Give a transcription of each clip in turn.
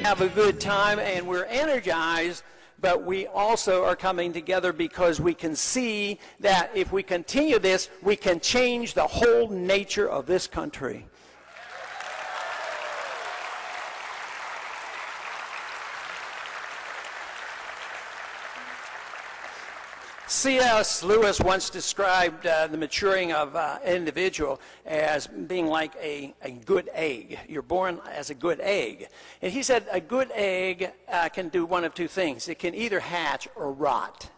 Have a good time and we're energized, but we also are coming together because we can see that if we continue this, we can change the whole nature of this country. C.S. Lewis once described the maturing of an individual as being like a good egg. You're born as a good egg. And he said a good egg can do one of two things. It can either hatch or rot.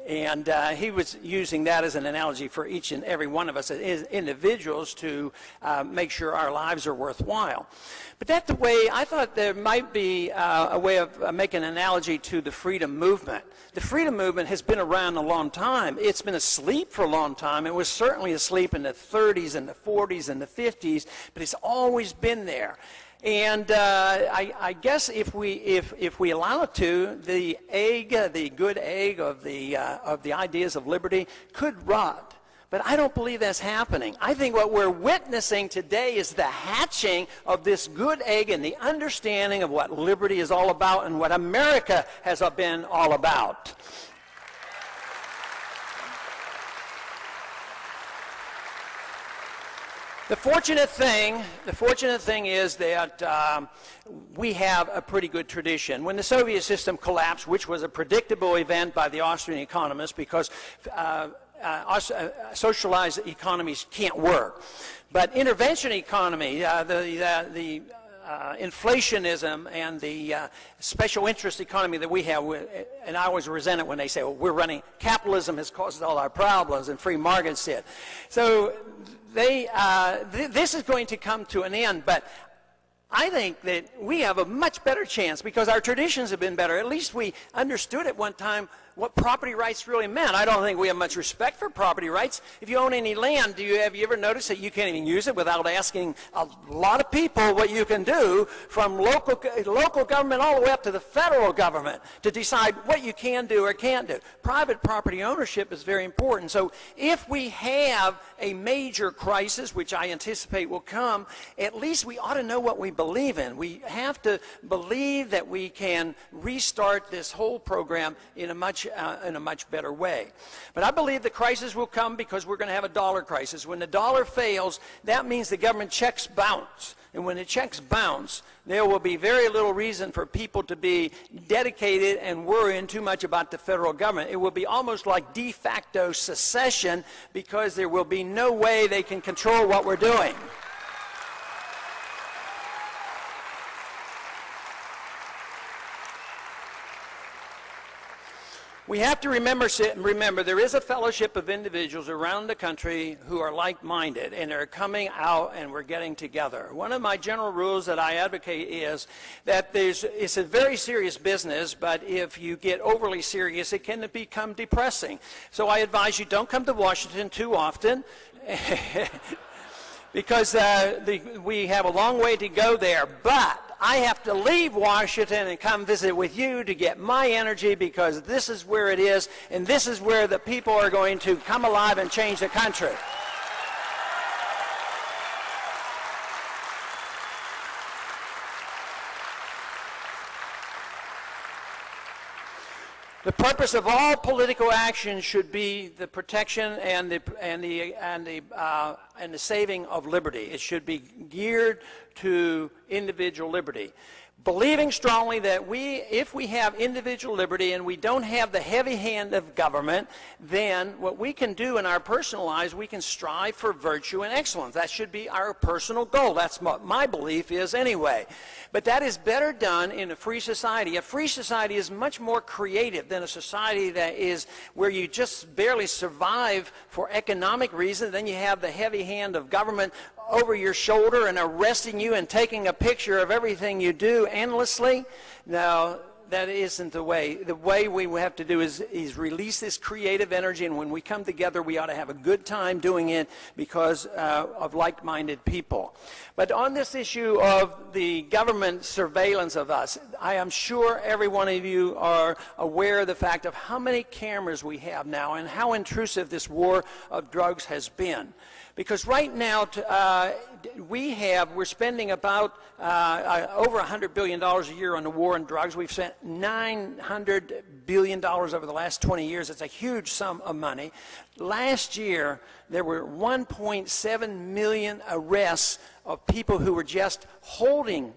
And he was using that as an analogy for each and every one of us as individuals to make sure our lives are worthwhile. But that's the way, I thought there might be a way of making an analogy to the freedom movement. The freedom movement has been around a long time. It's been asleep for a long time. It was certainly asleep in the 30s and the 40s and the 50s, but it's always been there. And I guess if we allow it to, the egg, the good egg of the ideas of liberty could rot. But I don't believe that's happening. I think what we're witnessing today is the hatching of this good egg and the understanding of what liberty is all about and what America has been all about. The fortunate thing is that we have a pretty good tradition. When the Soviet system collapsed, which was a predictable event by the Austrian economists because socialized economies can't work. But intervention economy, the inflationism and the special interest economy that we have, and I always resent it when they say, well, we're running, capitalism has caused all our problems and free markets did. So this is going to come to an end, but I think that we have a much better chance because our traditions have been better. At least we understood at one time what property rights really meant. I don't think we have much respect for property rights. If you own any land, have you ever noticed that you can't even use it without asking a lot of people what you can do, from local government all the way up to the federal government, to decide what you can do or can't do. Private property ownership is very important. So if we have a major crisis, which I anticipate will come, at least we ought to know what we believe in. We have to believe that we can restart this whole program in a much better way. But I believe the crisis will come because we're going to have a dollar crisis. When the dollar fails, that means the government checks bounce. And when the checks bounce, there will be very little reason for people to be dedicated and worrying too much about the federal government. It will be almost like de facto secession because there will be no way they can control what we're doing. We have to remember there is a fellowship of individuals around the country who are like-minded, and they're coming out and we're getting together. One of my general rules that I advocate is that it's a very serious business, but if you get overly serious, it can become depressing. So I advise you don't come to Washington too often because we have a long way to go there. But I have to leave Washington and come visit with you to get my energy because this is where it is, and this is where the people are going to come alive and change the country. The purpose of all political action should be the protection and the saving of liberty. It should be geared to individual liberty. Believing strongly that if we have individual liberty and we don't have the heavy hand of government, then what we can do in our personal lives, we can strive for virtue and excellence. That should be our personal goal. That's what my belief is anyway. But that is better done in a free society. A free society is much more creative than a society that is where you just barely survive for economic reasons. Then you have the heavy hand of government over your shoulder and arresting you and taking a picture of everything you do endlessly. Now, that isn't the way. The way we have to do is release this creative energy, and when we come together, we ought to have a good time doing it because of like-minded people. But on this issue of the government surveillance of us, I am sure every one of you are aware of the fact of how many cameras we have now and how intrusive this war of drugs has been. Because right now, we're spending about over $100 billion a year on the war on drugs. We've spent $900 billion over the last 20 years. It's a huge sum of money. Last year, there were 1.7 million arrests of people who were just holding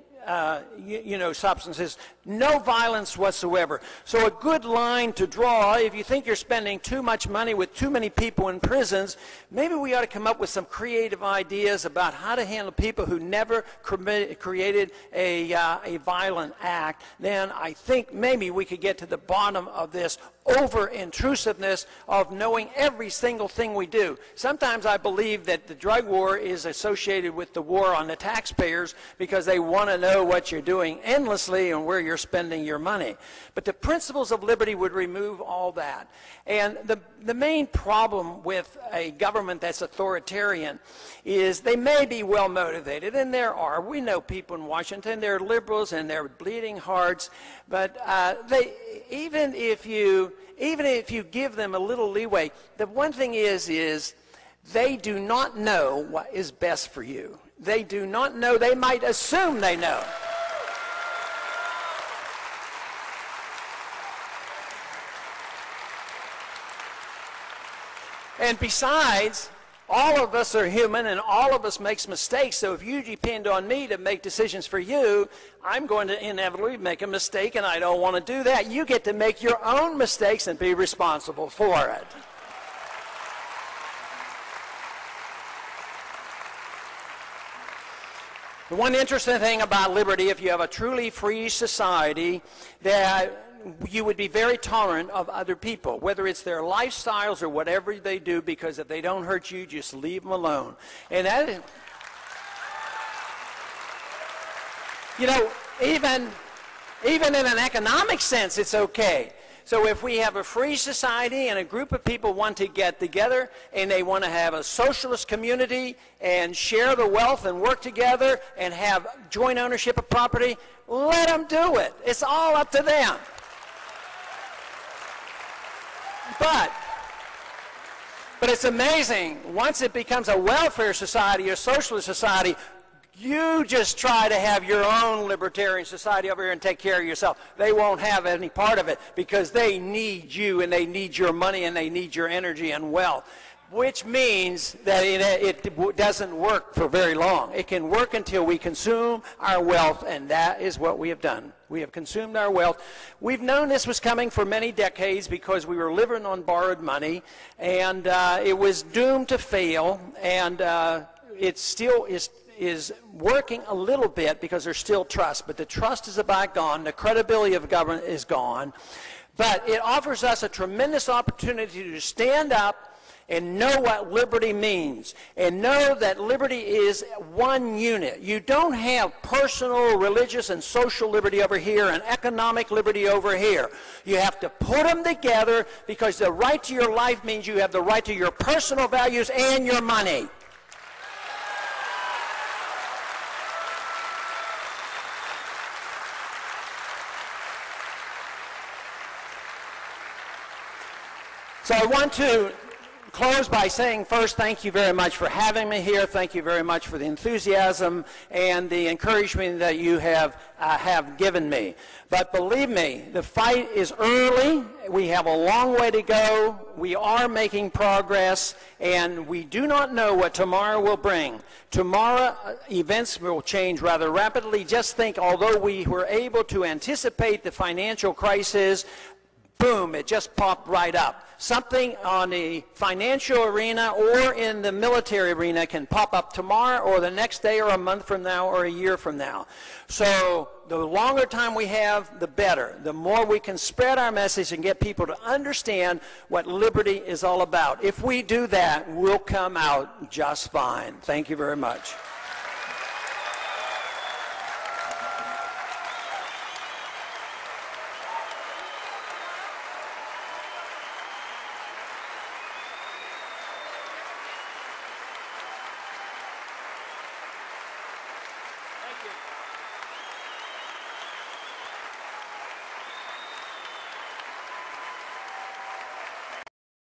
substances, no violence whatsoever. So a good line to draw, if you think you're spending too much money with too many people in prisons, maybe we ought to come up with some creative ideas about how to handle people who never created a violent act. Then I think maybe we could get to the bottom of this over-intrusiveness of knowing every single thing we do. Sometimes I believe that the drug war is associated with the war on the taxpayers because they want to know what you're doing endlessly and where you're spending your money. But the principles of liberty would remove all that. And the main problem with a government that's authoritarian is they may be well motivated, and there are. We know people in Washington, they're liberals and they're bleeding hearts, but even if you give them a little leeway, the one thing is they do not know what is best for you. They do not know. They might assume they know. And besides, all of us are human and all of us makes mistakes. So if you depend on me to make decisions for you, I'm going to inevitably make a mistake, and I don't want to do that. You get to make your own mistakes and be responsible for it. The one interesting thing about liberty, if you have a truly free society, that you would be very tolerant of other people, whether it's their lifestyles or whatever they do, because if they don't hurt you, just leave them alone. And that is, even in an economic sense, it's okay. So if we have a free society and a group of people want to get together and they want to have a socialist community and share the wealth and work together and have joint ownership of property, let them do it. It's all up to them. But it's amazing, once it becomes a welfare society or socialist society, you just try to have your own libertarian society over here and take care of yourself. They won't have any part of it because they need you and they need your money and they need your energy and wealth, which means that it doesn't work for very long. It can work until we consume our wealth, and that is what we have done. We have consumed our wealth. We've known this was coming for many decades because we were living on borrowed money, and it was doomed to fail, and it still is working a little bit because there's still trust, but the trust is about gone. The credibility of government is gone. But it offers us a tremendous opportunity to stand up and know what liberty means, and know that liberty is one unit. You don't have personal, religious, and social liberty over here and economic liberty over here. You have to put them together because the right to your life means you have the right to your personal values and your money. So I want to close by saying first, thank you very much for having me here. Thank you very much for the enthusiasm and the encouragement that you have given me. But believe me, the fight is early. We have a long way to go. We are making progress, and we do not know what tomorrow will bring. Tomorrow, events will change rather rapidly. Just think, although we were able to anticipate the financial crisis, boom, it just popped right up. Something on the financial arena or in the military arena can pop up tomorrow or the next day or a month from now or a year from now. So the longer time we have, the better. The more we can spread our message and get people to understand what liberty is all about. If we do that, we'll come out just fine. Thank you very much.